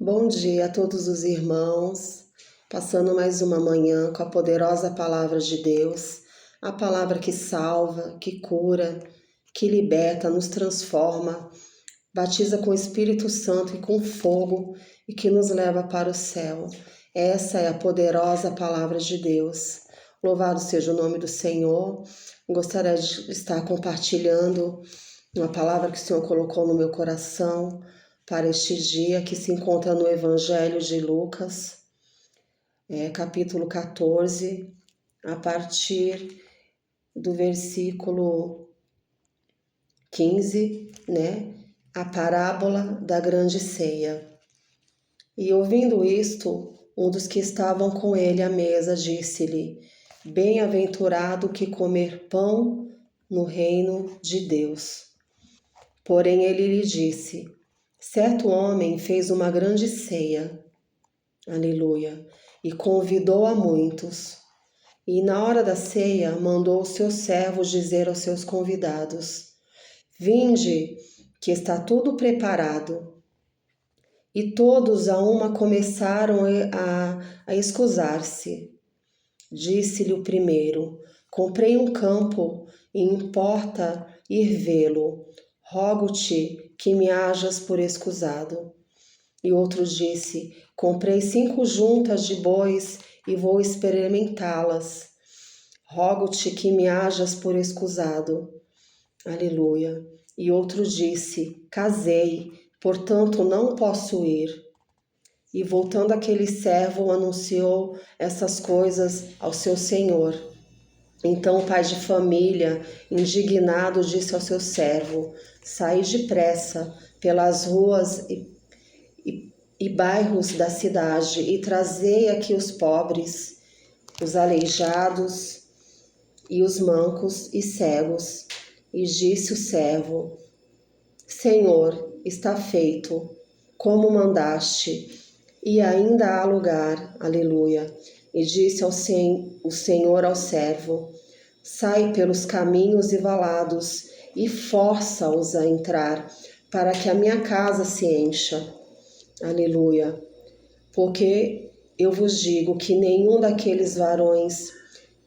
Bom dia a todos os irmãos, passando mais uma manhã com a poderosa palavra de Deus, a palavra que salva, que cura, que liberta, nos transforma, batiza com o Espírito Santo e com fogo e que nos leva para o céu. Essa é a poderosa palavra de Deus. Louvado seja o nome do Senhor. Gostaria de estar compartilhando uma palavra que o Senhor colocou no meu coração para este dia, que se encontra no Evangelho de Lucas, capítulo 14, a partir do versículo 15, a parábola da grande ceia. E ouvindo isto, um dos que estavam com ele à mesa disse-lhe: Bem-aventurado que comer pão no reino de Deus. Porém ele lhe disse: Certo homem fez uma grande ceia, aleluia, e convidou a muitos. E na hora da ceia mandou os seus servos dizer aos seus convidados: Vinde, que está tudo preparado. E todos a uma começaram a escusar-se. Disse-lhe o primeiro: Comprei um campo e importa ir vê-lo. Rogo-te que me hajas por escusado. E outro disse: Comprei 5 juntas de bois e vou experimentá-las. Rogo-te que me hajas por escusado. Aleluia. E outro disse: Casei, portanto não posso ir. E voltando aquele servo, anunciou essas coisas ao seu senhor. Então o pai de família, indignado, disse ao seu servo: Sai depressa pelas ruas e bairros da cidade e trazei aqui os pobres, os aleijados e os mancos e cegos. E disse o servo: Senhor, está feito, como mandaste, e ainda há lugar. Aleluia. E disse o Senhor ao servo: Sai pelos caminhos e valados e força-os a entrar, para que a minha casa se encha. Aleluia. Porque eu vos digo que nenhum daqueles varões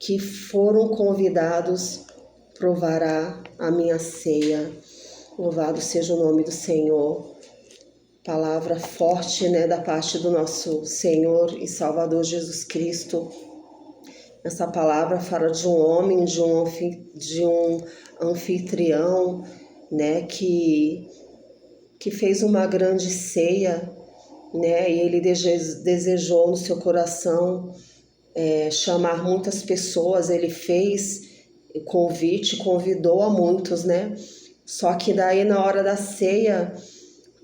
que foram convidados provará a minha ceia. Louvado seja o nome do Senhor. Palavra forte, da parte do nosso Senhor e Salvador Jesus Cristo. Essa palavra fala de um homem, de um anfitrião, que fez uma grande ceia, e ele desejou no seu coração chamar muitas pessoas. Ele fez o convite, convidou a muitos, Só que daí na hora da ceia,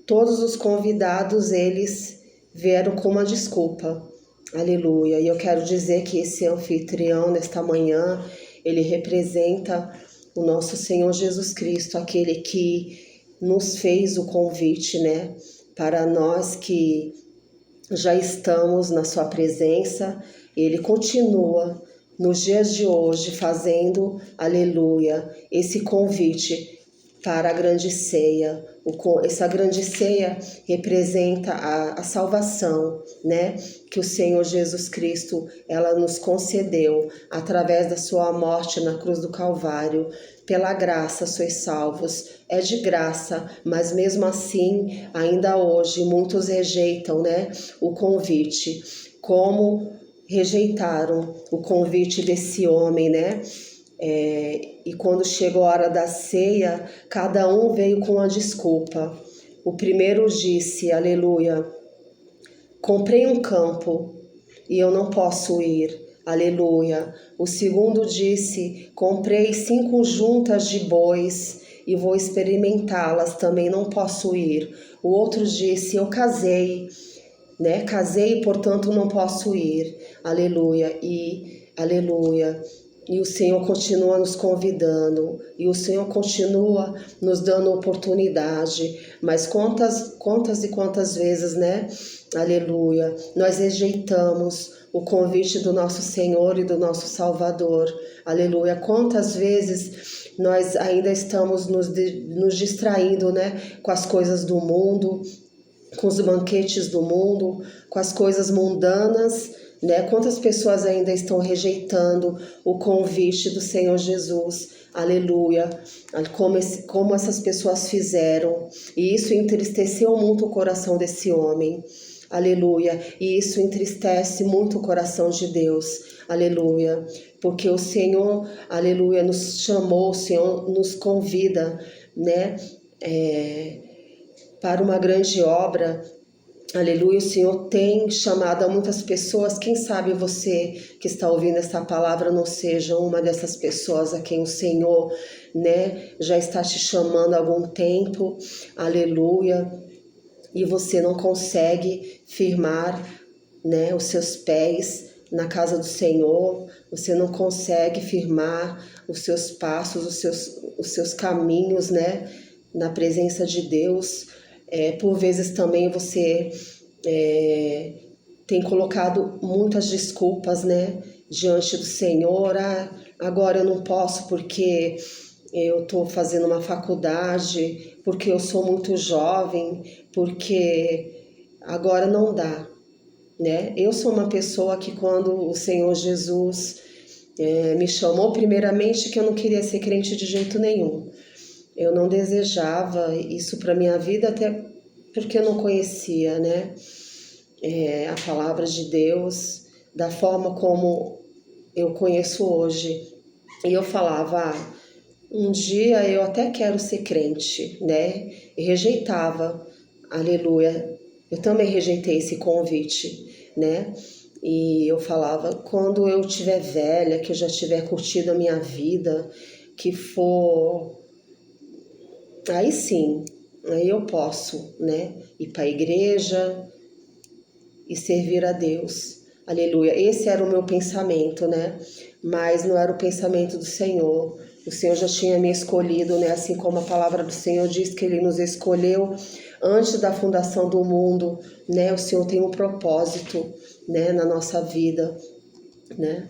todos os convidados, eles vieram com uma desculpa. Aleluia. E eu quero dizer que esse anfitrião, nesta manhã, ele representa o nosso Senhor Jesus Cristo, aquele que nos fez o convite, para nós que já estamos na sua presença. Ele continua nos dias de hoje fazendo, aleluia, esse convite para a grande ceia. Essa grande ceia representa a salvação, que o Senhor Jesus Cristo, ela nos concedeu através da sua morte na cruz do Calvário. Pela graça sois salvos, é de graça, mas mesmo assim, ainda hoje, muitos rejeitam, o convite. Como rejeitaram o convite desse homem, e quando chegou a hora da ceia, cada um veio com uma desculpa. O primeiro disse, aleluia, comprei um campo e eu não posso ir, aleluia. O segundo disse, comprei 5 juntas de bois e vou experimentá-las, também não posso ir. O outro disse, eu casei, casei, portanto não posso ir, aleluia, aleluia. E o Senhor continua nos convidando, e o Senhor continua nos dando oportunidade. Mas quantas e quantas vezes, aleluia, nós rejeitamos o convite do nosso Senhor e do nosso Salvador, aleluia. Quantas vezes nós ainda estamos nos distraindo, com as coisas do mundo, com os banquetes do mundo, com as coisas mundanas, né? Quantas pessoas ainda estão rejeitando o convite do Senhor Jesus, aleluia, como essas pessoas fizeram, e isso entristeceu muito o coração desse homem, aleluia, e isso entristece muito o coração de Deus, aleluia, porque o Senhor, aleluia, nos chamou, o Senhor nos convida, né, para uma grande obra. Aleluia, o Senhor tem chamado a muitas pessoas. Quem sabe você que está ouvindo essa palavra não seja uma dessas pessoas a quem o Senhor, né, já está te chamando há algum tempo. Aleluia. E você não consegue firmar, né, os seus pés na casa do Senhor. Você não consegue firmar os seus passos, os seus caminhos, né, na presença de Deus. Por vezes também você tem colocado muitas desculpas, né, diante do Senhor. Agora eu não posso porque eu estou fazendo uma faculdade, porque eu sou muito jovem, porque agora não dá, né? Eu sou uma pessoa que quando o Senhor Jesus me chamou, primeiramente que eu não queria ser crente de jeito nenhum. Eu não desejava isso para minha vida, até porque eu não conhecia, né, a palavra de Deus da forma como eu conheço hoje. E eu falava, um dia eu até quero ser crente, né? E rejeitava, aleluia. Eu também rejeitei esse convite, né? E eu falava, quando eu tiver velha, que eu já tiver curtido a minha vida, que for, aí sim, aí eu posso, né, ir para a igreja e servir a Deus. Aleluia. Esse era o meu pensamento, né? Mas não era o pensamento do Senhor. O Senhor já tinha me escolhido, né? Assim como a palavra do Senhor diz que Ele nos escolheu antes da fundação do mundo, né? O Senhor tem um propósito, né, na nossa vida, né?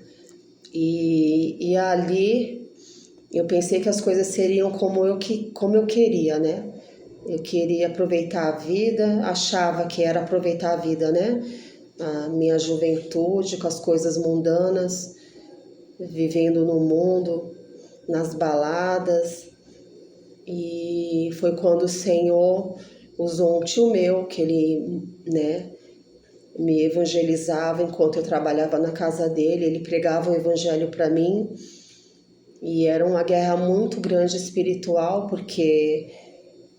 E ali eu pensei que as coisas seriam como eu queria, né? Eu queria aproveitar a vida, achava que era aproveitar a vida, né? A minha juventude com as coisas mundanas, vivendo no mundo, nas baladas. E foi quando o Senhor usou um tio meu, que ele, né, me evangelizava enquanto eu trabalhava na casa dele, ele pregava o evangelho para mim. E era uma guerra muito grande espiritual, porque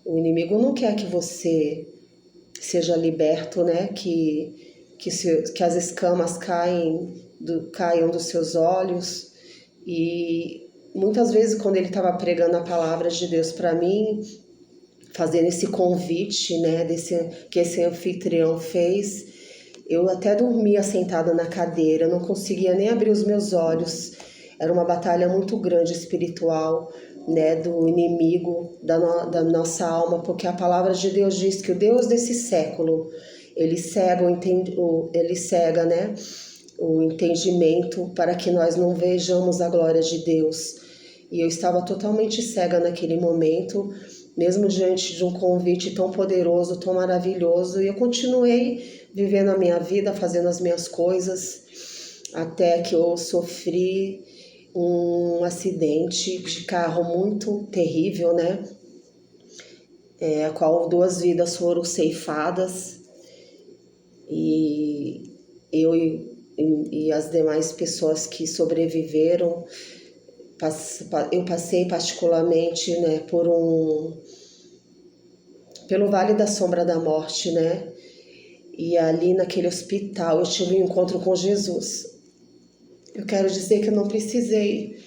o inimigo não quer que você seja liberto, né? Que as escamas caiam dos seus olhos. E muitas vezes, quando ele estava pregando a palavra de Deus para mim, fazendo esse convite, né, que esse anfitrião fez, eu até dormia sentada na cadeira, não conseguia nem abrir os meus olhos. Era uma batalha muito grande espiritual, né, do inimigo da nossa alma, porque a palavra de Deus diz que o Deus desse século, ele cega, né, o entendimento para que nós não vejamos a glória de Deus. E eu estava totalmente cega naquele momento, mesmo diante de um convite tão poderoso, tão maravilhoso, e eu continuei vivendo a minha vida, fazendo as minhas coisas, até que eu sofri um acidente de carro muito terrível, né? A qual 2 vidas foram ceifadas, e eu e as demais pessoas que sobreviveram, eu passei particularmente, né, pelo Vale da Sombra da Morte, né? E ali naquele hospital eu tive um encontro com Jesus. Eu quero dizer que eu não precisei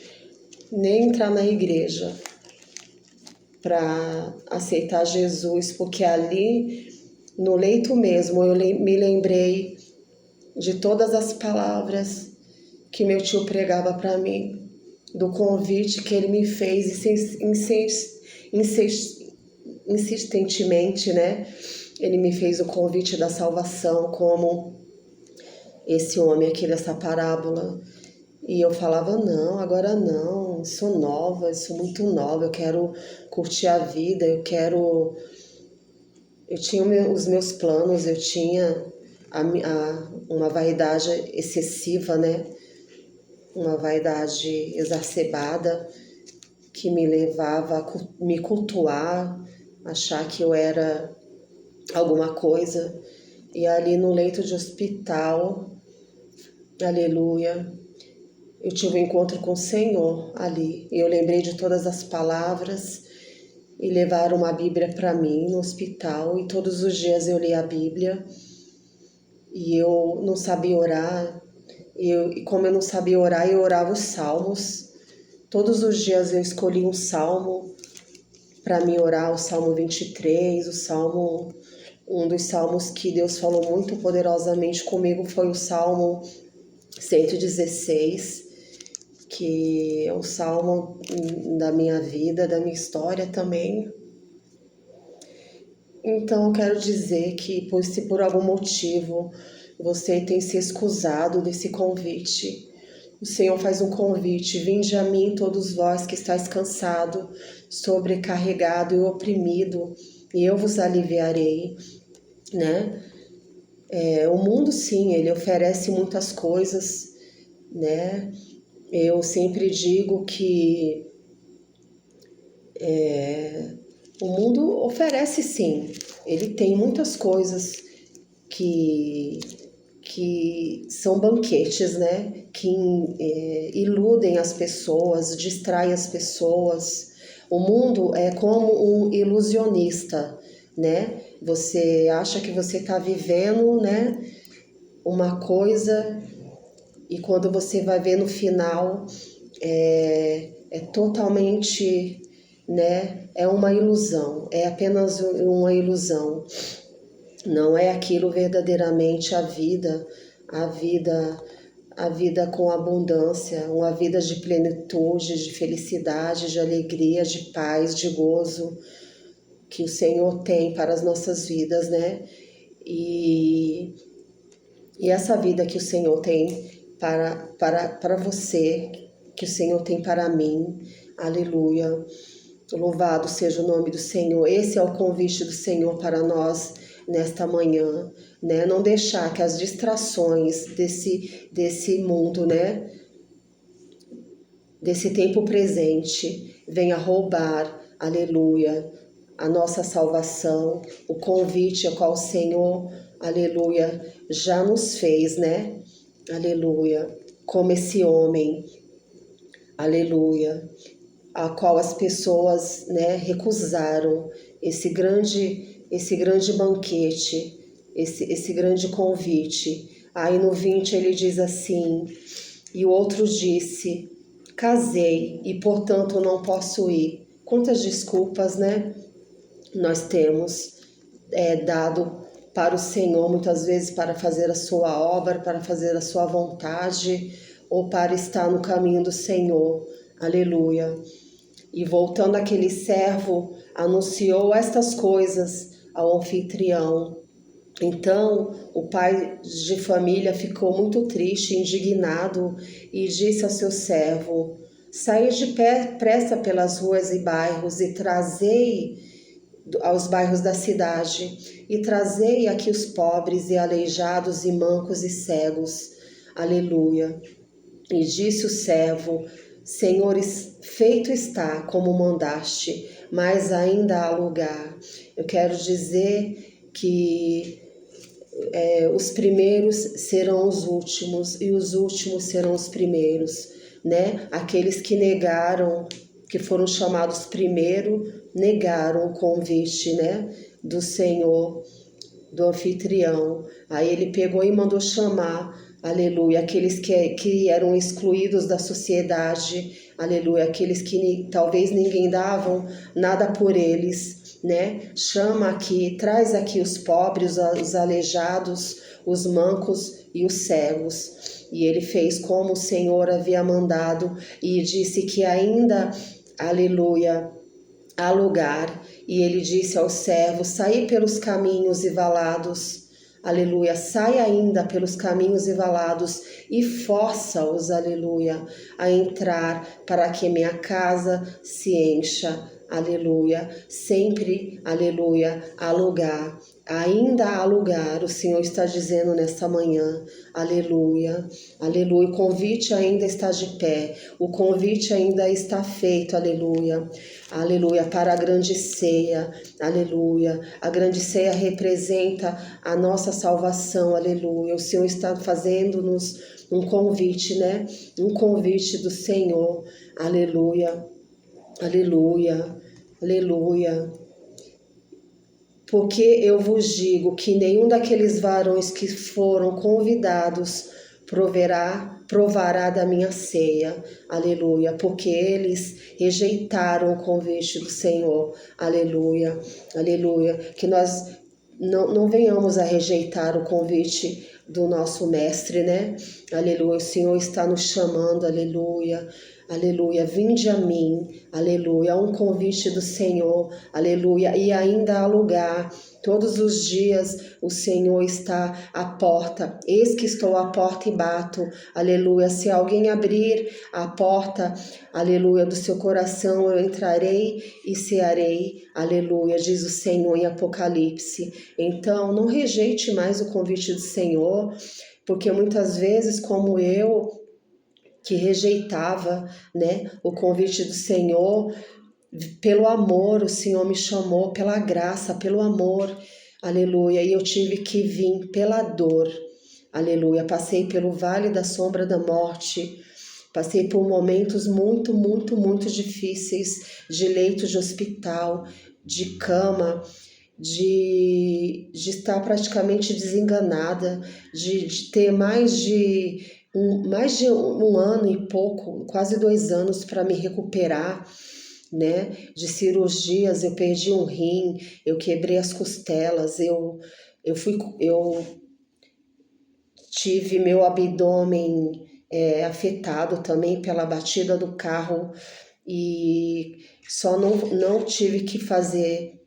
nem entrar na igreja para aceitar Jesus, porque ali no leito mesmo eu me lembrei de todas as palavras que meu tio pregava para mim, do convite que ele me fez insistentemente, né? Ele me fez o convite da salvação, como esse homem aqui dessa parábola. E eu falava, não, agora não, sou nova, sou muito nova, eu quero curtir a vida, eu quero Eu tinha os meus planos, eu tinha uma vaidade excessiva, né? Uma vaidade exacerbada que me levava a me cultuar, achar que eu era alguma coisa. E ali no leito de hospital, aleluia, eu tive um encontro com o Senhor ali. E eu lembrei de todas as palavras e levaram uma Bíblia para mim no hospital. E todos os dias eu lia a Bíblia e eu não sabia orar. E como eu não sabia orar, eu orava os salmos. Todos os dias eu escolhi um salmo para me orar, o Salmo 23, um dos salmos que Deus falou muito poderosamente comigo foi o Salmo 116, que é o salmo da minha vida, da minha história também. Então eu quero dizer que se por algum motivo você tem se escusado desse convite, o Senhor faz um convite: vinde a mim todos vós que estáis cansado, sobrecarregado e oprimido, e eu vos aliviarei, né? O mundo, sim, ele oferece muitas coisas, né? Eu sempre digo que o mundo oferece, sim, ele tem muitas coisas que são banquetes, né? Que iludem as pessoas, distraem as pessoas. O mundo é como um ilusionista, né? Você acha que você está vivendo, né, uma coisa e quando você vai ver no final é totalmente, né? É uma ilusão, é apenas uma ilusão. Não é aquilo verdadeiramente a vida, a vida com abundância, uma vida de plenitude, de felicidade, de alegria, de paz, de gozo que o Senhor tem para as nossas vidas, né? E, e essa vida que o Senhor tem para você, que o Senhor tem para mim, aleluia. Louvado seja o nome do Senhor. Esse é o convite do Senhor para nós nesta manhã, né? Não deixar que as distrações desse mundo, né, desse tempo presente, venha roubar, aleluia, a nossa salvação, o convite ao qual o Senhor, aleluia, já nos fez, né? Aleluia, como esse homem, aleluia, a qual as pessoas, né, recusaram esse grande banquete, esse grande convite. Aí no 20 ele diz assim: e o outro disse: casei e portanto não posso ir. Quantas desculpas, né, nós temos dado para o Senhor, muitas vezes para fazer a sua obra, para fazer a sua vontade, ou para estar no caminho do Senhor. Aleluia. E voltando aquele servo, anunciou estas coisas ao anfitrião. Então o pai de família ficou muito triste, indignado, e disse ao seu servo: saí depressa pelas ruas e bairros e trazei aos bairros da cidade, e trazei aqui os pobres e aleijados e mancos e cegos. Aleluia. E disse o servo: Senhor, feito está como mandaste, mas ainda há lugar. Eu quero dizer que os primeiros serão os últimos e os últimos serão os primeiros, né? Aqueles que negaram, que foram chamados primeiro, negaram o convite, né, do Senhor, do anfitrião. Aí ele pegou e mandou chamar, aleluia, aqueles que eram excluídos da sociedade, aleluia, aqueles que talvez ninguém davam nada por eles, né? Chama aqui, traz aqui os pobres, os aleijados, os mancos e os cegos. E ele fez como o Senhor havia mandado e disse que ainda, aleluia, há lugar. E ele disse ao servo: saí pelos caminhos e valados, aleluia, sai ainda pelos caminhos e valados e força-os, aleluia, a entrar para que minha casa se encha, aleluia, sempre, aleluia, há lugar. Ainda há lugar, o Senhor está dizendo nesta manhã, aleluia, aleluia. O convite ainda está de pé, o convite ainda está feito, aleluia, aleluia, para a grande ceia, aleluia. A grande ceia representa a nossa salvação, aleluia. O Senhor está fazendo-nos um convite, né? Um convite do Senhor, aleluia, aleluia, aleluia. Porque eu vos digo que nenhum daqueles varões que foram convidados provará da minha ceia, aleluia, porque eles rejeitaram o convite do Senhor, aleluia, aleluia, que nós não venhamos a rejeitar o convite do nosso mestre, né? Aleluia, o Senhor está nos chamando, aleluia, aleluia, vinde a mim, aleluia, um convite do Senhor, aleluia, e ainda há lugar. Todos os dias o Senhor está à porta, eis que estou à porta e bato, aleluia. Se alguém abrir a porta, aleluia, do seu coração, eu entrarei e cearei, aleluia, diz o Senhor em Apocalipse. Então, não rejeite mais o convite do Senhor, porque muitas vezes, como eu, que rejeitava, né, o convite do Senhor, pelo amor, o Senhor me chamou, pela graça, pelo amor, aleluia, e eu tive que vir pela dor, aleluia, passei pelo vale da sombra da morte, passei por momentos muito, muito, muito difíceis, de leito de hospital, de cama, de estar praticamente desenganada, de ter mais de um ano e pouco, quase 2 anos para me recuperar, né? De cirurgias, eu perdi um rim, eu quebrei as costelas, eu tive meu abdômen afetado também pela batida do carro e só não tive que fazer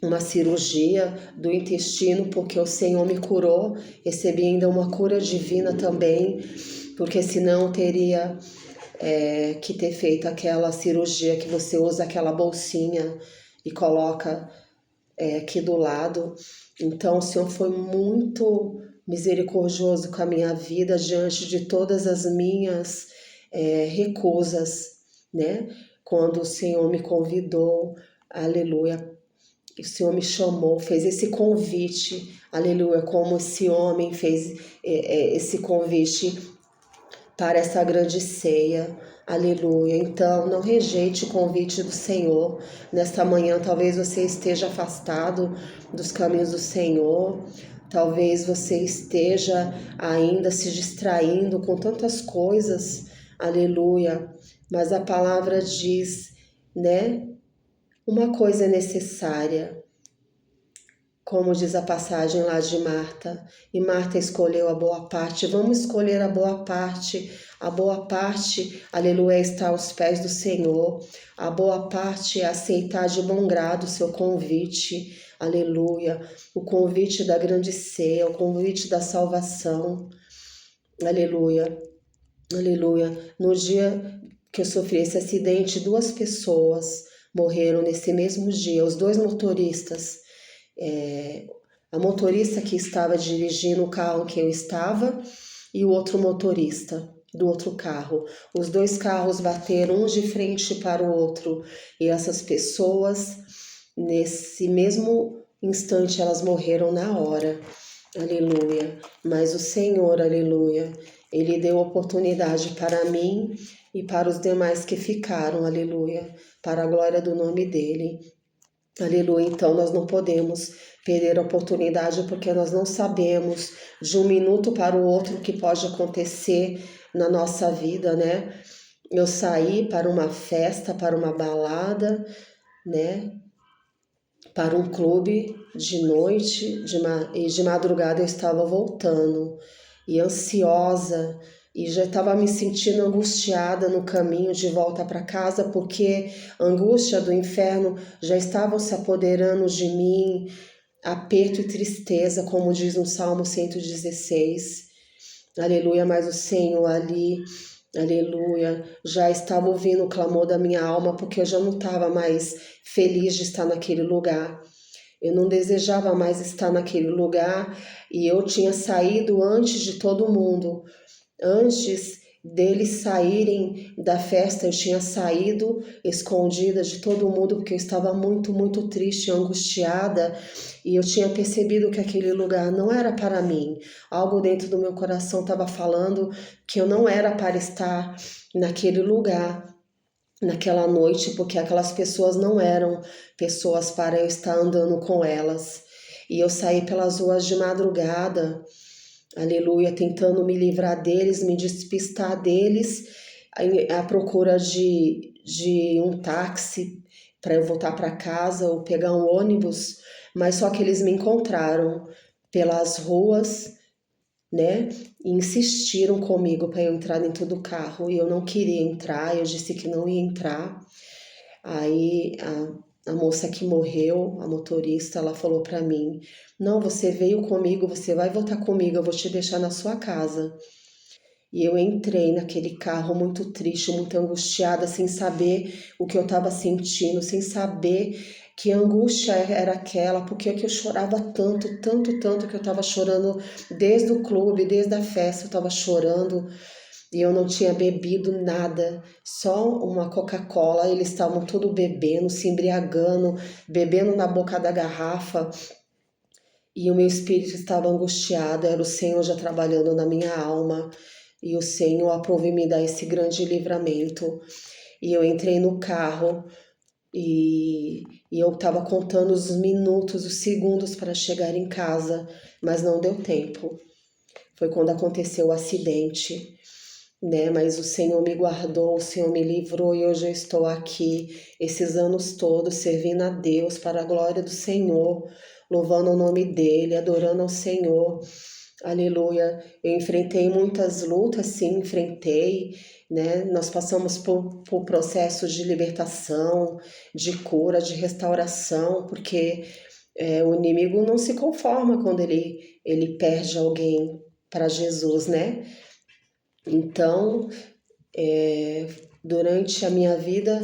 uma cirurgia do intestino, porque o Senhor me curou, recebi ainda uma cura divina também, porque senão teria que ter feito aquela cirurgia que você usa aquela bolsinha e coloca aqui do lado. Então o Senhor foi muito misericordioso com a minha vida diante de todas as minhas recusas, né? Quando o Senhor me convidou, aleluia, o Senhor me chamou, fez esse convite, aleluia, como esse homem fez esse convite para essa grande ceia, aleluia. Então, não rejeite o convite do Senhor. Nesta manhã, talvez você esteja afastado dos caminhos do Senhor, talvez você esteja ainda se distraindo com tantas coisas, aleluia. Mas a palavra diz, né? Uma coisa é necessária, como diz a passagem lá de Marta, e Marta escolheu a boa parte. Vamos escolher a boa parte. A boa parte, aleluia, está aos pés do Senhor. A boa parte é aceitar de bom grado o seu convite, aleluia. O convite da grande ceia, o convite da salvação, aleluia, aleluia. No dia que eu sofri esse acidente, 2 pessoas morreram nesse mesmo dia, os 2 motoristas. A motorista que estava dirigindo o carro que eu estava e o outro motorista do outro carro. Os 2 carros bateram um de frente para o outro e essas pessoas, nesse mesmo instante, elas morreram na hora. Aleluia. Mas o Senhor, aleluia, Ele deu oportunidade para mim e para os demais que ficaram, aleluia, para a glória do nome dEle. Aleluia, então nós não podemos perder a oportunidade porque nós não sabemos de um minuto para o outro o que pode acontecer na nossa vida, né? Eu saí para uma festa, para uma balada, né? Para um clube de noite e de madrugada eu estava voltando e ansiosa e já estava me sentindo angustiada no caminho de volta para casa porque a angústia do inferno já estava se apoderando de mim, aperto e tristeza, como diz no Salmo 116. Aleluia, mas o Senhor ali, Aleluia. Já estava ouvindo o clamor da minha alma, porque eu já não estava mais feliz de estar naquele lugar. Eu não desejava mais estar naquele lugar e eu tinha saído antes de todo mundo. Antes deles saírem da festa, eu tinha saído escondida de todo mundo porque eu estava muito, muito triste, angustiada, e eu tinha percebido que aquele lugar não era para mim. Algo dentro do meu coração estava falando que eu não era para estar naquele lugar. Naquela noite, porque aquelas pessoas não eram pessoas para eu estar andando com elas. E eu saí pelas ruas de madrugada, aleluia, tentando me livrar deles, me despistar deles, à procura de um táxi para eu voltar para casa ou pegar um ônibus, mas só que eles me encontraram pelas ruas, né? E insistiram comigo para eu entrar dentro do carro e eu não queria entrar, eu disse que não ia entrar. Aí a moça que morreu, a motorista, ela falou para mim: Não, você veio comigo, você vai voltar comigo, eu vou te deixar na sua casa. E eu entrei naquele carro muito triste, muito angustiada, sem saber o que eu estava sentindo, sem saber que angústia era aquela, porque que eu chorava tanto, tanto, tanto que eu estava chorando desde o clube, desde a festa, eu estava chorando e eu não tinha bebido nada, só uma Coca-Cola. Eles estavam tudo bebendo, se embriagando, bebendo na boca da garrafa. E o meu espírito estava angustiado, era o Senhor já trabalhando na minha alma. E o Senhor aprove me dar esse grande livramento. E eu entrei no carro e eu estava contando os minutos, os segundos para chegar em casa, mas não deu tempo. Foi quando aconteceu o acidente, né? Mas o Senhor me guardou, o Senhor me livrou e hoje eu estou aqui, esses anos todos, servindo a Deus para a glória do Senhor, louvando o nome dEle, adorando ao Senhor. Aleluia. Eu enfrentei muitas lutas, sim, enfrentei, né? Nós passamos por processos de libertação, de cura, de restauração, porque o inimigo não se conforma quando ele perde alguém para Jesus, né? Então, é, durante a minha vida,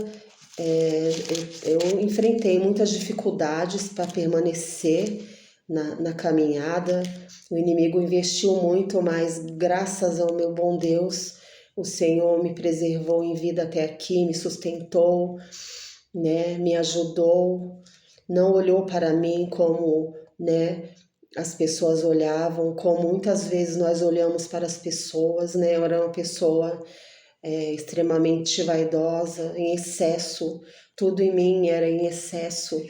eu enfrentei muitas dificuldades para permanecer na caminhada. O inimigo investiu muito, mas graças ao meu bom Deus, o Senhor me preservou em vida até aqui, me sustentou, né, me ajudou, não olhou para mim como, né, as pessoas olhavam, como muitas vezes nós olhamos para as pessoas, né? Eu era uma pessoa extremamente vaidosa, em excesso, tudo em mim era em excesso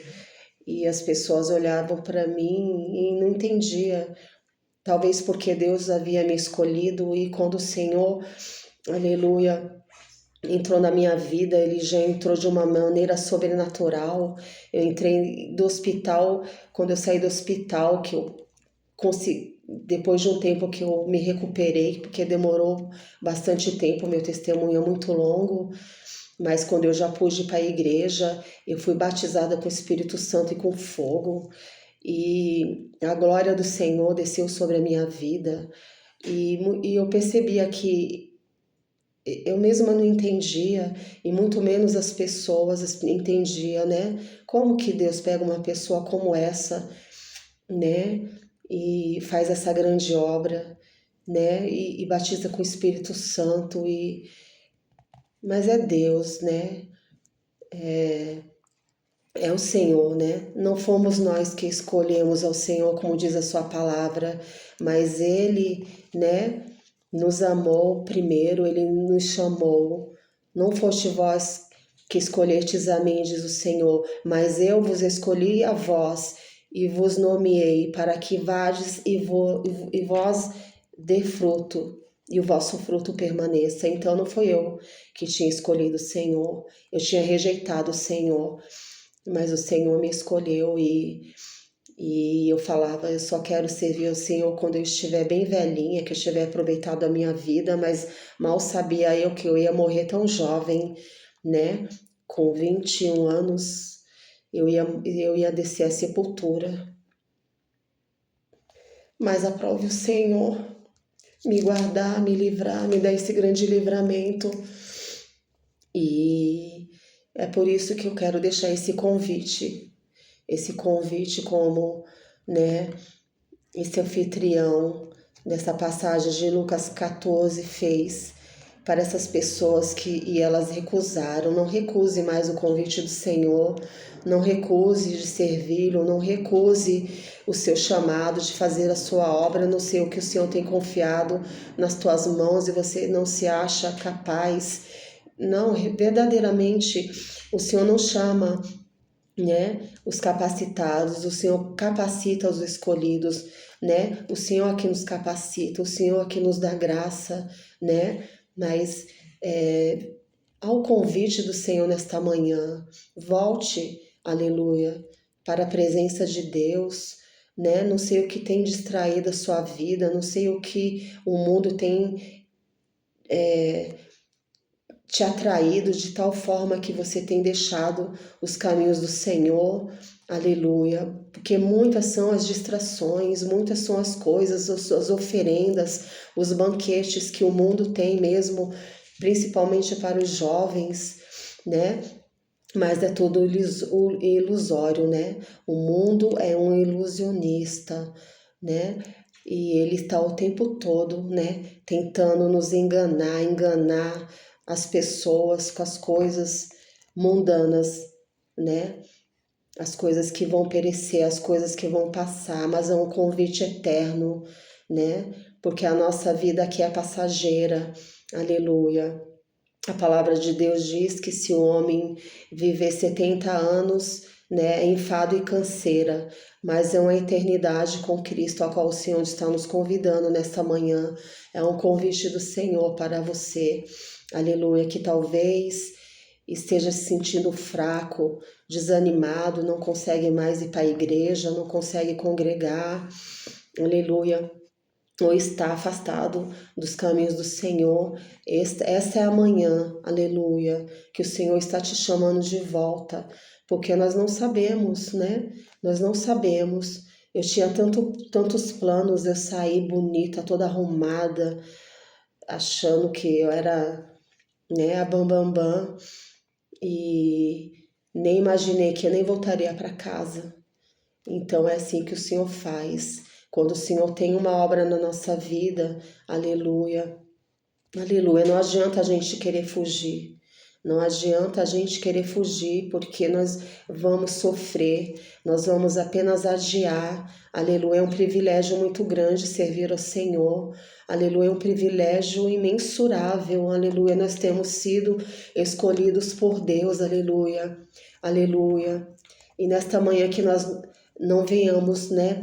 e as pessoas olhavam para mim e não entendia, talvez porque Deus havia me escolhido e quando o Senhor, aleluia, entrou na minha vida, ele já entrou de uma maneira sobrenatural. Eu entrei do hospital, quando eu saí do hospital, que eu consegui, depois de um tempo que eu me recuperei, porque demorou bastante tempo, meu testemunho é muito longo, mas quando eu já pude ir para a igreja, eu fui batizada com o Espírito Santo e com fogo, e a glória do Senhor desceu sobre a minha vida, e eu percebia que eu mesma não entendia, e muito menos as pessoas entendiam, né? Como que Deus pega uma pessoa como essa, né? E faz essa grande obra, né? E batiza com o Espírito Santo, mas é Deus, né? É o Senhor, né? Não fomos nós que escolhemos ao Senhor, como diz a sua palavra, mas Ele, né, nos amou primeiro, Ele nos chamou. Não foste vós que escolhestes a mim, diz o Senhor, mas eu vos escolhi a vós e vos nomeei para que vades e vós dê fruto e o vosso fruto permaneça. Então não foi eu que tinha escolhido o Senhor, eu tinha rejeitado o Senhor, mas o Senhor me escolheu e eu falava, eu só quero servir ao Senhor quando eu estiver bem velhinha, que eu tiver aproveitado a minha vida, mas mal sabia eu que eu ia morrer tão jovem, né? Com 21 anos, eu ia descer à sepultura. Mas aprove o Senhor me guardar, me livrar, me dar esse grande livramento. E é por isso que eu quero deixar esse convite como, né, esse anfitrião dessa passagem de Lucas 14 fez para essas pessoas e elas recusaram. Não recuse mais o convite do Senhor, não recuse de servi-lo, não recuse o seu chamado de fazer a sua obra. Não sei o que o Senhor tem confiado nas tuas mãos e você não se acha capaz. Não, verdadeiramente o Senhor não chama, né, os capacitados, o Senhor capacita os escolhidos, né? O Senhor é que nos capacita, o Senhor é que nos dá graça, né? Mas ao convite do Senhor nesta manhã, volte, aleluia, para a presença de Deus, né? Não sei o que tem distraído a sua vida, não sei o que o mundo tem te atraído de tal forma que você tem deixado os caminhos do Senhor, aleluia, porque muitas são as distrações, muitas são as coisas, as oferendas, os banquetes que o mundo tem mesmo, principalmente para os jovens, né? Mas é tudo ilusório, né? O mundo é um ilusionista, né? E ele está o tempo todo, né? Tentando nos enganar as pessoas com as coisas mundanas, né? As coisas que vão perecer, as coisas que vão passar, mas é um convite eterno, né? Porque a nossa vida aqui é passageira, aleluia. A palavra de Deus diz que se o homem viver 70 anos, né, é enfado e canseira, mas é uma eternidade com Cristo, a qual o Senhor está nos convidando nesta manhã. É um convite do Senhor para você, aleluia, que talvez esteja se sentindo fraco, desanimado, não consegue mais ir para a igreja, não consegue congregar, aleluia, ou está afastado dos caminhos do Senhor. Essa é a manhã, aleluia, que o Senhor está te chamando de volta, porque nós não sabemos, né? Nós não sabemos. Eu tinha tantos planos, eu saí bonita, toda arrumada, achando que eu era, né, a bambambam, bam, bam, e nem imaginei que eu nem voltaria para casa. Então é assim que o Senhor faz. Quando o Senhor tem uma obra na nossa vida, aleluia, aleluia, não adianta a gente querer fugir. Não adianta a gente querer fugir, porque nós vamos sofrer, nós vamos apenas adiar. Aleluia, é um privilégio muito grande servir ao Senhor. Aleluia, é um privilégio imensurável. Aleluia, nós temos sido escolhidos por Deus. Aleluia, aleluia. E nesta manhã que nós não venhamos, né?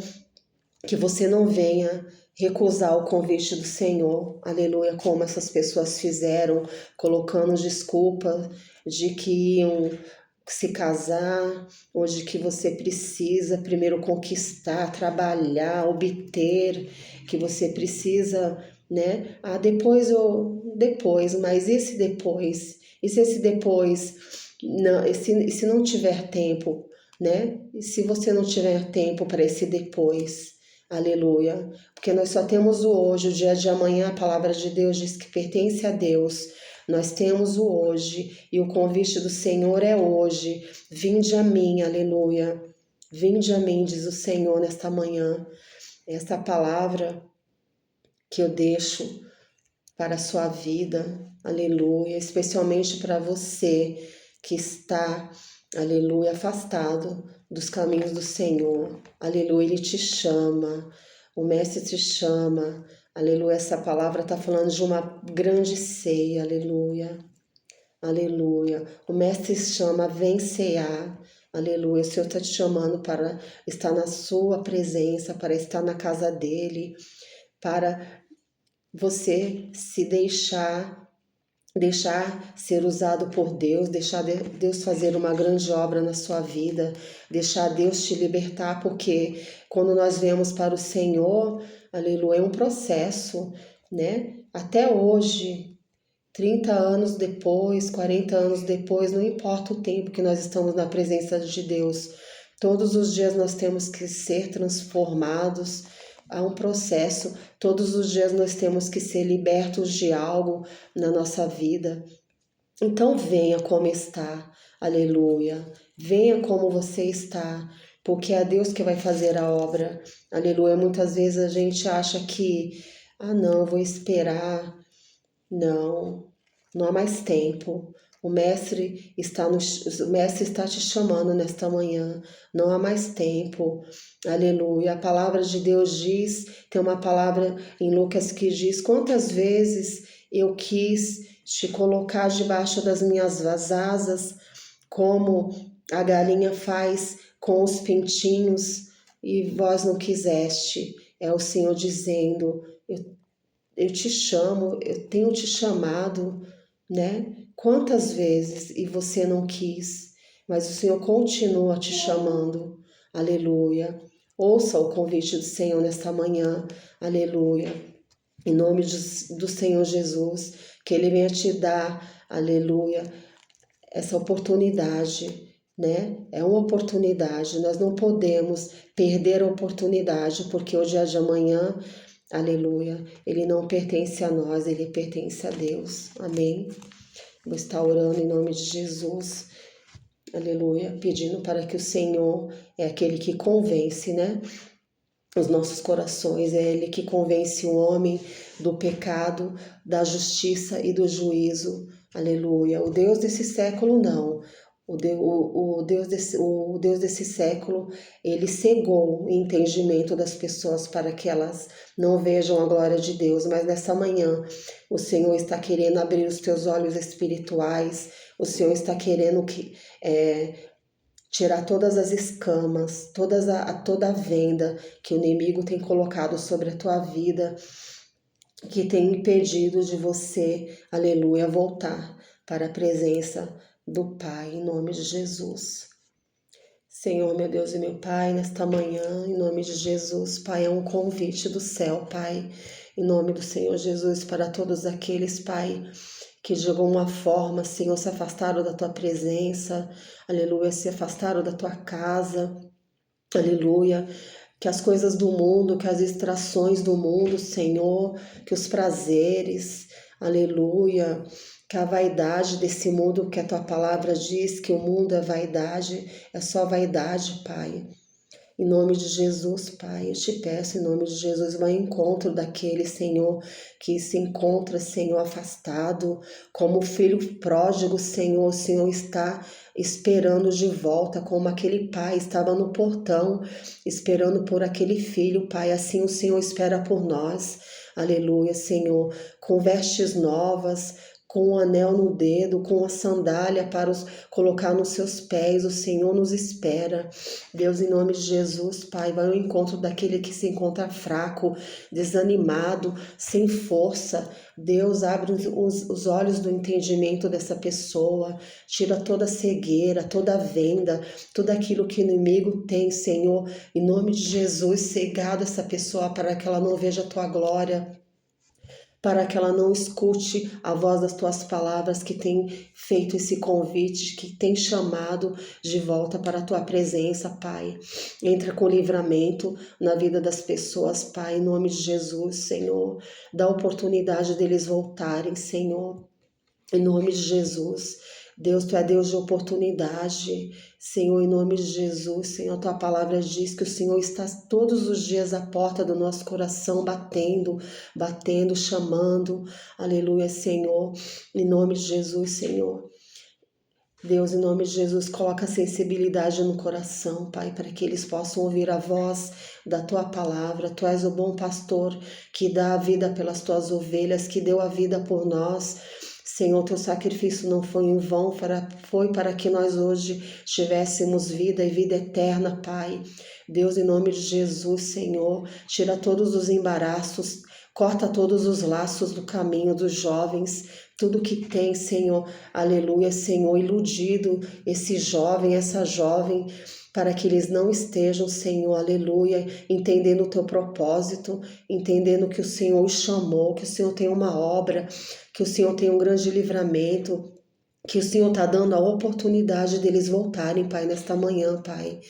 Que você não venha recusar o convite do Senhor, aleluia, como essas pessoas fizeram, colocando desculpa de que iam se casar, ou de que você precisa primeiro conquistar, trabalhar, obter, que você precisa, né? Ah, depois, mas esse depois? E se esse depois, não, e se não tiver tempo, né? E se você não tiver tempo para esse depois? Aleluia, porque nós só temos o hoje, o dia de amanhã, a palavra de Deus diz que pertence a Deus. Nós temos o hoje e o convite do Senhor é hoje. Vinde a mim, aleluia. Vinde a mim, diz o Senhor nesta manhã. Esta palavra que eu deixo para a sua vida, aleluia, especialmente para você que está, aleluia, afastado dos caminhos do Senhor, aleluia, Ele te chama, o Mestre te chama, aleluia, essa palavra está falando de uma grande ceia, aleluia, aleluia, o Mestre chama, vem cear, aleluia, o Senhor está te chamando para estar na sua presença, para estar na casa dEle, para você se deixar ser usado por Deus, deixar Deus fazer uma grande obra na sua vida, deixar Deus te libertar, porque quando nós viemos para o Senhor, aleluia, é um processo, né? Até hoje, 30 anos depois, 40 anos depois, não importa o tempo que nós estamos na presença de Deus, todos os dias nós temos que ser transformados, há um processo. Todos os dias nós temos que ser libertos de algo na nossa vida. Então venha como está, aleluia. Venha como você está, porque é Deus que vai fazer a obra, aleluia. Muitas vezes a gente acha que, não, eu vou esperar. Não, não há mais tempo. O mestre está te chamando nesta manhã. Não há mais tempo. Aleluia. A palavra de Deus diz, tem uma palavra em Lucas que diz: quantas vezes eu quis te colocar debaixo das minhas asas, como a galinha faz com os pintinhos, e vós não quiseste. É o Senhor dizendo: eu te chamo, eu tenho te chamado, né? Quantas vezes e você não quis, mas o Senhor continua te chamando, aleluia. Ouça o convite do Senhor nesta manhã, aleluia. Em nome do Senhor Jesus, que Ele venha te dar, aleluia, essa oportunidade, né? É uma oportunidade, nós não podemos perder a oportunidade, porque o dia de amanhã, aleluia, ele não pertence a nós, ele pertence a Deus, amém? Vou estar orando em nome de Jesus, aleluia, pedindo para que o Senhor é aquele que convence, né? Os nossos corações, é Ele que convence o homem do pecado, da justiça e do juízo, aleluia. O Deus desse século não, o Deus desse século, ele cegou o entendimento das pessoas para que elas não vejam a glória de Deus, mas nessa manhã o Senhor está querendo abrir os teus olhos espirituais, o Senhor está querendo tirar todas as escamas, toda a venda que o inimigo tem colocado sobre a tua vida, que tem impedido de você, aleluia, voltar para a presença do Pai, em nome de Jesus. Senhor, meu Deus e meu Pai, nesta manhã, em nome de Jesus, Pai, é um convite do céu, Pai, em nome do Senhor Jesus, para todos aqueles, Pai, que de alguma forma, Senhor, se afastaram da Tua presença, aleluia, se afastaram da Tua casa, aleluia, que as coisas do mundo, que as distrações do mundo, Senhor, que os prazeres, aleluia, que a vaidade desse mundo, que a Tua palavra diz que o mundo é vaidade, é só vaidade, Pai. Em nome de Jesus, Pai, eu te peço, em nome de Jesus, vai ao encontro daquele, Senhor, que se encontra, Senhor, afastado, como filho pródigo, Senhor, o Senhor está esperando de volta, como aquele pai estava no portão, esperando por aquele filho, Pai, assim o Senhor espera por nós, aleluia, Senhor, com vestes novas, com um anel no dedo, com a sandália para colocar nos seus pés, o Senhor nos espera. Deus, em nome de Jesus, Pai, vai ao encontro daquele que se encontra fraco, desanimado, sem força. Deus, abre os olhos do entendimento dessa pessoa, tira toda a cegueira, toda a venda, tudo aquilo que o inimigo tem, Senhor, em nome de Jesus, cegado essa pessoa para que ela não veja a tua glória, para que ela não escute a voz das tuas palavras, que tem feito esse convite, que tem chamado de volta para a tua presença, Pai. Entra com livramento na vida das pessoas, Pai, em nome de Jesus, Senhor. Dá oportunidade deles voltarem, Senhor, em nome de Jesus. Deus, Tu é Deus de oportunidade, Senhor, em nome de Jesus, Senhor, Tua palavra diz que o Senhor está todos os dias à porta do nosso coração, batendo, chamando, aleluia, Senhor, em nome de Jesus, Senhor. Deus, em nome de Jesus, coloca sensibilidade no coração, Pai, para que eles possam ouvir a voz da Tua palavra. Tu és o bom pastor que dá a vida pelas Tuas ovelhas, que deu a vida por nós. Senhor, Teu sacrifício não foi em vão, foi para que nós hoje tivéssemos vida e vida eterna, Pai. Deus, em nome de Jesus, Senhor, tira todos os embaraços, corta todos os laços do caminho dos jovens, tudo que tem, Senhor, aleluia, Senhor, iludido esse jovem, essa jovem, para que eles não estejam, Senhor, aleluia, entendendo o Teu propósito, entendendo que o Senhor os chamou, que o Senhor tem uma obra, que o Senhor tem um grande livramento, que o Senhor está dando a oportunidade deles voltarem, Pai, nesta manhã, Pai.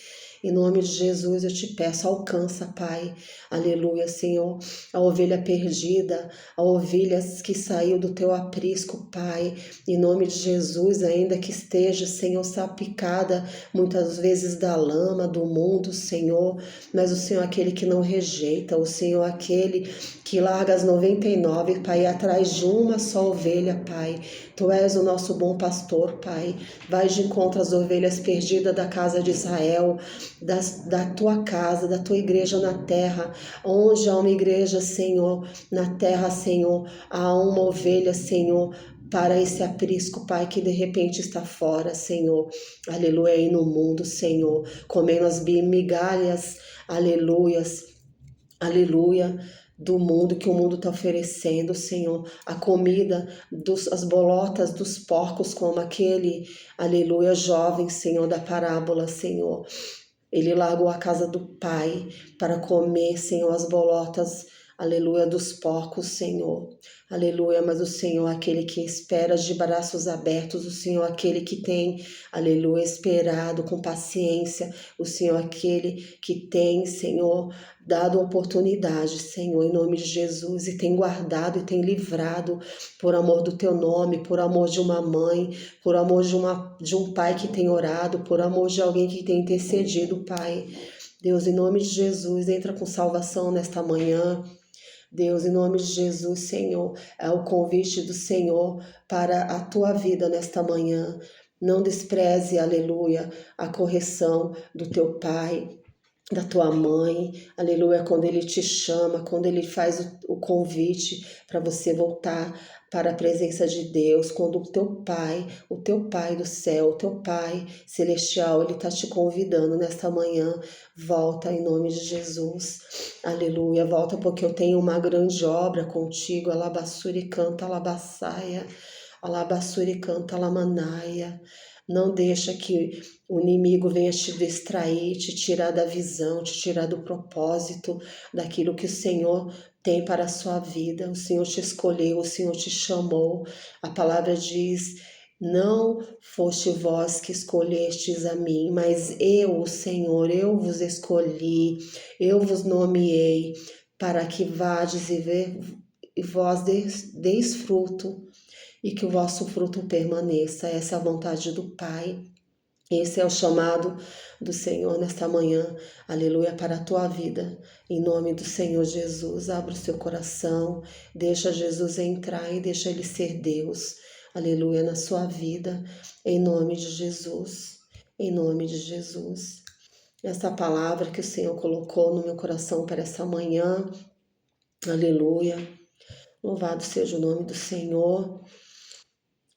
Em nome de Jesus eu te peço, alcança, Pai. Aleluia, Senhor. A ovelha perdida, a ovelha que saiu do teu aprisco, Pai. Em nome de Jesus, ainda que esteja, Senhor, salpicada muitas vezes da lama do mundo, Senhor. Mas o Senhor é aquele que não rejeita, o Senhor é aquele que larga as 99, Pai, atrás de uma só ovelha, Pai. Tu és o nosso bom pastor, Pai. Vai de encontro às ovelhas perdidas da casa de Israel, da tua casa, da tua igreja na terra, onde há uma igreja, Senhor, na terra, Senhor, há uma ovelha, Senhor, para esse aprisco, Pai, que de repente está fora, Senhor. Aleluia, aí no mundo, Senhor, comendo as migalhas, aleluias, aleluia, do mundo que o mundo está oferecendo, Senhor, a comida, as bolotas dos porcos, como aquele, aleluia, jovem, Senhor, da parábola, Senhor. Ele largou a casa do pai para comer, Senhor, as bolotas, aleluia, dos porcos, Senhor. Aleluia, mas o Senhor é aquele que espera de braços abertos, o Senhor é aquele que tem, aleluia, esperado com paciência, o Senhor é aquele que tem, Senhor, dado oportunidade, Senhor, em nome de Jesus, e tem guardado e tem livrado por amor do teu nome, por amor de uma mãe, por amor de um pai que tem orado, por amor de alguém que tem intercedido, Pai. Deus, em nome de Jesus, entra com salvação nesta manhã. Deus, em nome de Jesus, Senhor, é o convite do Senhor para a tua vida nesta manhã. Não despreze, aleluia, a correção do teu pai, da tua mãe, aleluia, quando ele te chama, quando ele faz o convite para você voltar para a presença de Deus, quando o teu pai do céu, o teu pai celestial, ele está te convidando nesta manhã, volta em nome de Jesus, aleluia, volta porque eu tenho uma grande obra contigo, alabassuri canta, alabassaia, alabassuri canta, alamanaia. Não deixa que o inimigo venha te distrair, te tirar da visão, te tirar do propósito, daquilo que o Senhor tem para a sua vida. O Senhor te escolheu, o Senhor te chamou. A palavra diz: não foste vós que escolhestes a mim, mas eu, o Senhor, eu vos escolhi, eu vos nomeei, para que vades e vós deis fruto, e que o vosso fruto permaneça. Essa é a vontade do Pai. Esse é o chamado do Senhor nesta manhã, aleluia, para a tua vida. Em nome do Senhor Jesus, abra o seu coração, deixa Jesus entrar e deixa Ele ser Deus, aleluia, na sua vida, em nome de Jesus, em nome de Jesus. Essa palavra que o Senhor colocou no meu coração para essa manhã, aleluia, louvado seja o nome do Senhor,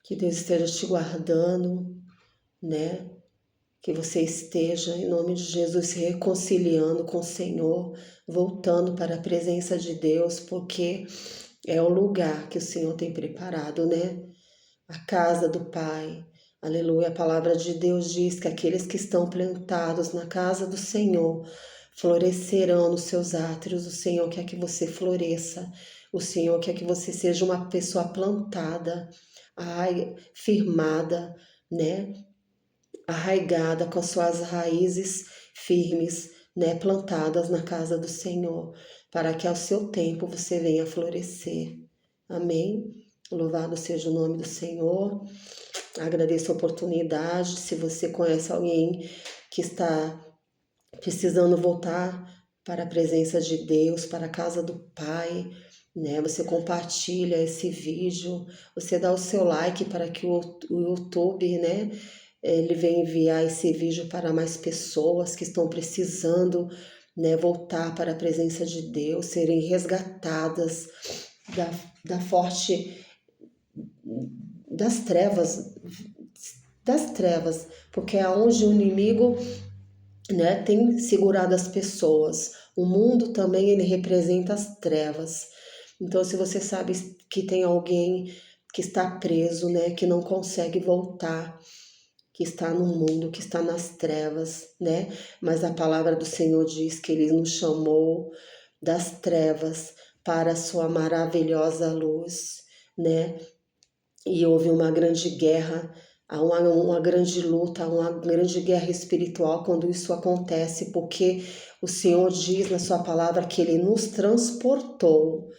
que Deus esteja te guardando, né? Que você esteja, em nome de Jesus, se reconciliando com o Senhor, voltando para a presença de Deus, porque é o lugar que o Senhor tem preparado, né? A casa do Pai. Aleluia. A palavra de Deus diz que aqueles que estão plantados na casa do Senhor florescerão nos seus átrios. O Senhor quer que você floresça. O Senhor quer que você seja uma pessoa plantada, firmada, né? Arraigada com as suas raízes firmes, né, plantadas na casa do Senhor, para que ao seu tempo você venha florescer. Amém? Louvado seja o nome do Senhor. Agradeço a oportunidade. Se você conhece alguém que está precisando voltar para a presença de Deus, para a casa do Pai, né? Você compartilha esse vídeo, você dá o seu like para que o YouTube, né, ele venha enviar esse vídeo para mais pessoas que estão precisando, né, voltar para a presença de Deus, serem resgatadas da forte das trevas, porque é onde o inimigo, né, tem segurado as pessoas. O mundo também ele representa as trevas. Então, se você sabe que tem alguém que está preso, né, que não consegue voltar, que está no mundo, que está nas trevas, né? Mas a palavra do Senhor diz que Ele nos chamou das trevas para a sua maravilhosa luz, né? E houve uma grande guerra, há uma grande luta, uma grande guerra espiritual quando isso acontece, porque o Senhor diz na sua palavra que Ele nos transportou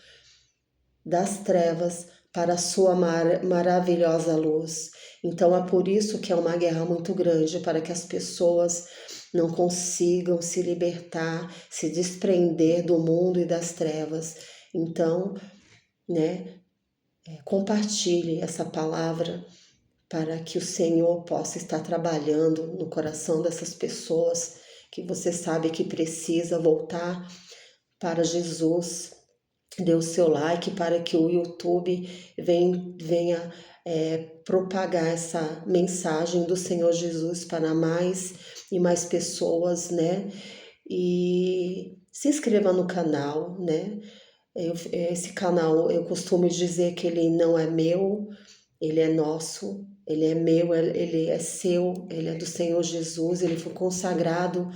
das trevas para a sua maravilhosa luz. Então é por isso que é uma guerra muito grande, para que as pessoas não consigam se libertar, se desprender do mundo e das trevas. Então, né, compartilhe essa palavra para que o Senhor possa estar trabalhando no coração dessas pessoas que você sabe que precisa voltar para Jesus. Dê o seu like para que o YouTube venha propagar essa mensagem do Senhor Jesus para mais e mais pessoas, né? E se inscreva no canal, né? Esse canal, eu costumo dizer que ele não é meu, ele é nosso, ele é meu, ele é seu, ele é do Senhor Jesus, ele foi consagrado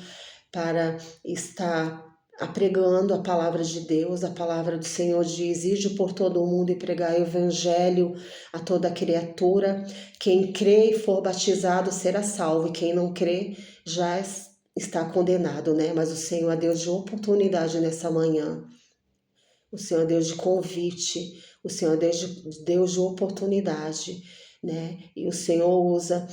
para estar apregando a palavra de Deus. A palavra do Senhor diz: ide por todo o mundo e pregai o evangelho a toda criatura. Quem crê e for batizado será salvo, e quem não crê já está condenado, né? Mas o Senhor é Deus de oportunidade nessa manhã. O Senhor é Deus de convite, o Senhor é Deus de oportunidade, né? E o Senhor usa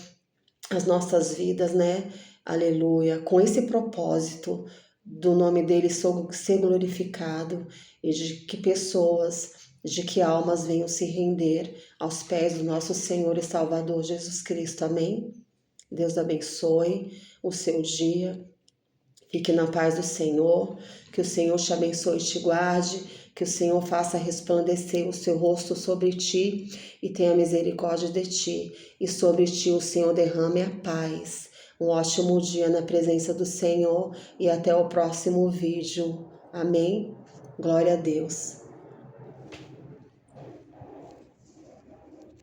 as nossas vidas, né? Aleluia, com esse propósito do nome dele ser glorificado e de que pessoas, de que almas venham se render aos pés do nosso Senhor e Salvador Jesus Cristo. Amém? Deus abençoe o seu dia. Fique na paz do Senhor, que o Senhor te abençoe e te guarde, que o Senhor faça resplandecer o seu rosto sobre ti e tenha misericórdia de ti, e sobre ti o Senhor derrame a paz. Um ótimo dia na presença do Senhor e até o próximo vídeo. Amém? Glória a Deus.